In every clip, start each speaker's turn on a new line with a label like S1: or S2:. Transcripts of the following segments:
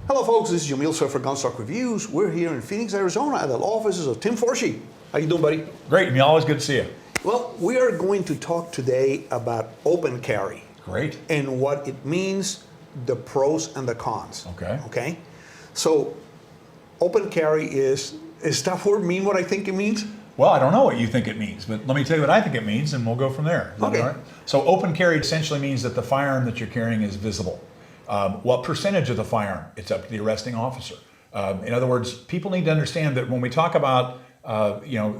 S1: Hello folks, this is Yamil Sued for Gunstock Reviews. We're here in Phoenix, Arizona at the law offices of Tim Forshey. How you doing, buddy?
S2: Great, Yamil, always good to see you.
S1: Well, we are going to talk today about open carry.
S2: Great.
S1: And what it means, the pros and the cons. Okay? So, open carry is that word mean what I think it means?
S2: Well, I don't know what you think it means, but let me tell you what I think it means and we'll go from there. Is that
S1: Okay.
S2: all right? So open carry essentially means that the firearm that you're carrying is visible. What percentage of the firearm? It's up to the arresting officer. In other words, people need to understand that when we talk about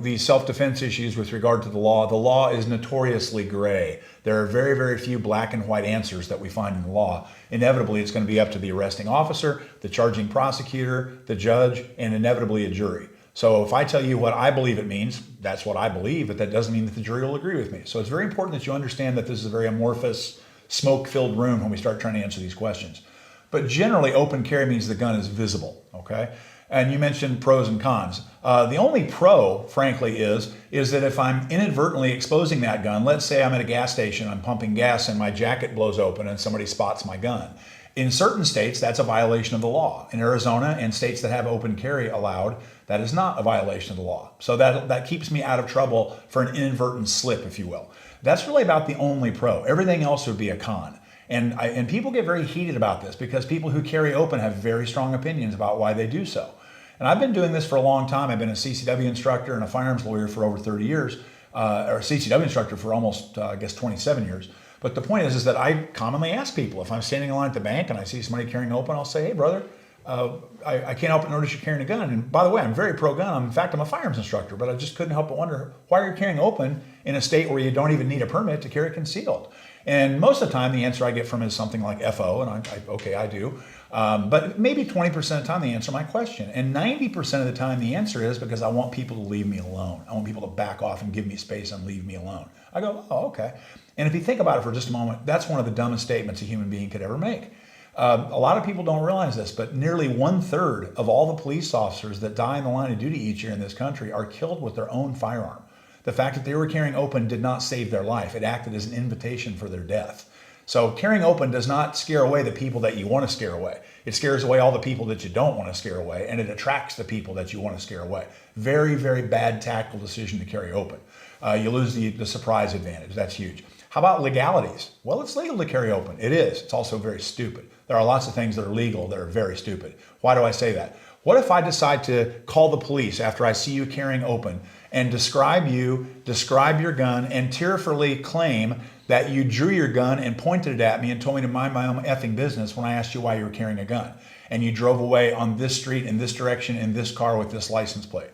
S2: these self-defense issues with regard to the law is notoriously gray. There are very, very few black and white answers that we find in the law. Inevitably, it's going to be up to the arresting officer, the charging prosecutor, the judge, and inevitably a jury. So if I tell you what I believe it means, that's what I believe, but that doesn't mean that the jury will agree with me. So it's very important that you understand that this is a very amorphous, smoke-filled room when we start trying to answer these questions. But generally, open carry means the gun is visible, okay? And you mentioned pros and cons. The only pro, frankly, is that if I'm inadvertently exposing that gun, let's say I'm at a gas station, I'm pumping gas and my jacket blows open and somebody spots my gun. In certain states, that's a violation of the law. In Arizona and states that have open carry allowed, that is not a violation of the law. So that keeps me out of trouble for an inadvertent slip, if you will. That's really about the only pro. Everything else would be a con. And people get very heated about this because people who carry open have very strong opinions about why they do so. And I've been doing this for a long time. I've been a CCW instructor and a firearms lawyer for over 30 years, or a CCW instructor for almost, 27 years. But the point is that I commonly ask people, if I'm standing in line at the bank and I see somebody carrying open, I'll say, hey, brother, I can't help but notice you're carrying a gun. And by the way, I'm very pro-gun. In fact, I'm a firearms instructor, but I just couldn't help but wonder why you're carrying open in a state where you don't even need a permit to carry concealed. And most of the time, the answer I get from is something like FO, and I do. But maybe 20% of the time, they answer my question. And 90% of the time, the answer is because I want people to leave me alone. I want people to back off and give me space and leave me alone. I go, oh, okay. And if you think about it for just a moment, that's one of the dumbest statements a human being could ever make. A lot of people don't realize this, but nearly 1/3 of all the police officers that die in the line of duty each year in this country are killed with their own firearm. The fact that they were carrying open did not save their life. It acted as an invitation for their death. So carrying open does not scare away the people that you want to scare away. It scares away all the people that you don't want to scare away, and it attracts the people that you want to scare away. Very, very bad tactical decision to carry open. You lose the surprise advantage. That's huge. How about legalities? Well, it's legal to carry open. It is. It's also very stupid. There are lots of things that are legal that are very stupid. Why do I say that? What if I decide to call the police after I see you carrying open and describe your gun, and tearfully claim that you drew your gun and pointed it at me and told me to mind my own effing business when I asked you why you were carrying a gun, and you drove away on this street in this direction in this car with this license plate?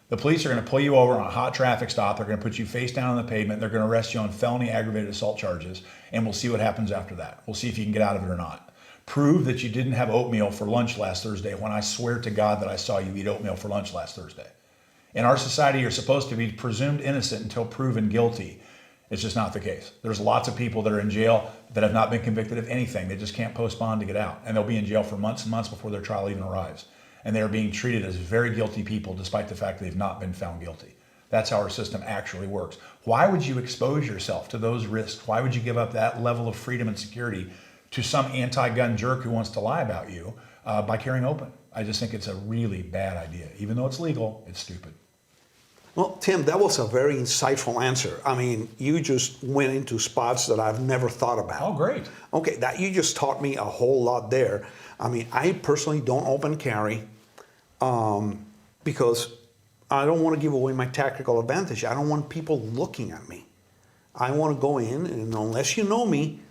S2: The police are going to pull you over on a hot traffic stop. They're going to put you face down on the pavement. They're going to arrest you on felony aggravated assault charges, and we'll see what happens after that. We'll see if you can get out of it or not. Prove that you didn't have oatmeal for lunch last Thursday when I swear to God that I saw you eat oatmeal for lunch last Thursday. In our society, you're supposed to be presumed innocent until proven guilty. It's just not the case. There's lots of people that are in jail that have not been convicted of anything. They just can't post bond to get out, and they'll be in jail for months and months before their trial even arrives. And they're being treated as very guilty people despite the fact that they've not been found guilty. That's how our system actually works. Why would you expose yourself to those risks? Why would you give up that level of freedom and security to some anti-gun jerk who wants to lie about you by carrying open? I just think it's a really bad idea. Even though it's legal, it's stupid.
S1: Well, Tim, that was a very insightful answer. I mean, you just went into spots that I've never thought about.
S2: Oh, great.
S1: Okay, that you just taught me a whole lot there. I mean, I personally don't open carry because I don't want to give away my tactical advantage. I don't want people looking at me. I want to go in, and unless you know me,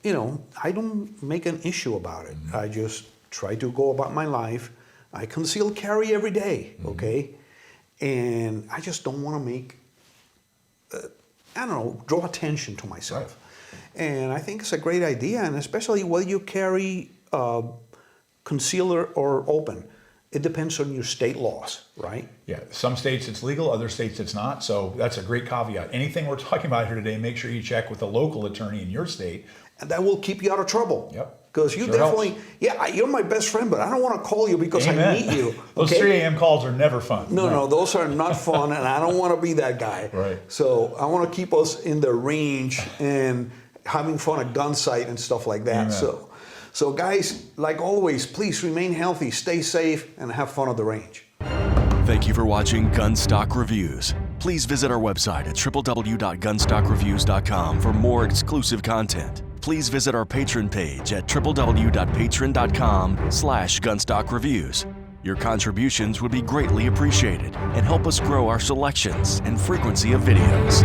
S1: I don't make an issue about it. I just try to go about my life. I conceal carry every day, okay? And I just don't want to make, draw attention to myself. Right. And I think it's a great idea, and especially whether you carry concealer or open. It depends on your state laws, right?
S2: Yeah, some states it's legal, other states it's not. So that's a great caveat. Anything we're talking about here today, make sure you check with the local attorney in your state.
S1: And that will keep you out of trouble.
S2: Yep.
S1: Because you definitely, you're my best friend, but I don't want to call you because
S2: Amen.
S1: I meet you.
S2: Those 3 a.m. calls are never fun.
S1: No, those are not fun, and I don't want to be that guy.
S2: Right.
S1: So I want to keep us in the range and having fun at gun sight and stuff like that.
S2: Amen.
S1: So guys, like always, please remain healthy, stay safe, and have fun at the range.
S3: Thank you for watching Gunstock Reviews. Please visit our website at www.gunstockreviews.com for more exclusive content. Please visit our Patreon page at www.patreon.com/gunstockreviews. Your contributions would be greatly appreciated and help us grow our selections and frequency of videos.